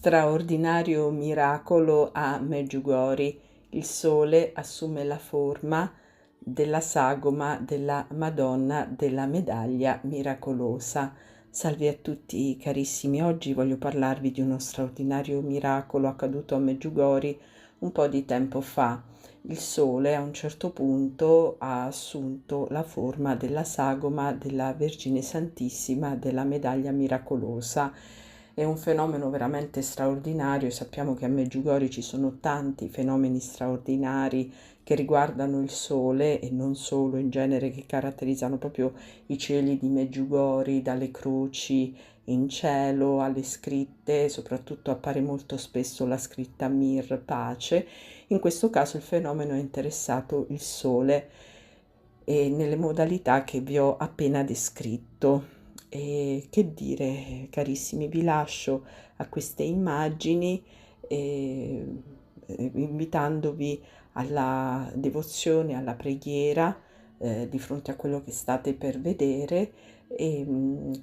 Straordinario miracolo a Meggiugori. Il sole assume la forma della sagoma della Madonna della Medaglia Miracolosa. Salve a tutti carissimi, oggi voglio parlarvi di uno straordinario miracolo accaduto a Meggiugori un po' di tempo fa. Il sole a un certo punto ha assunto la forma della sagoma della Vergine Santissima della Medaglia Miracolosa. È un fenomeno veramente straordinario. Sappiamo che a Meggiugori ci sono tanti fenomeni straordinari che riguardano il sole e non solo, in genere, che caratterizzano proprio i cieli di Meggiugori, dalle croci in cielo alle scritte. Soprattutto appare molto spesso la scritta Mir, pace. In questo caso il fenomeno ha interessato il sole e nelle modalità che vi ho appena descritto. E che dire, carissimi, vi lascio a queste immagini, eh, invitandovi alla devozione, alla preghiera di fronte a quello che state per vedere, e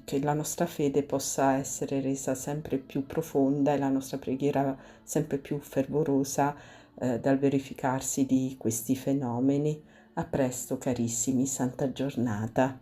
che la nostra fede possa essere resa sempre più profonda e la nostra preghiera sempre più fervorosa dal verificarsi di questi fenomeni. A presto carissimi, santa giornata.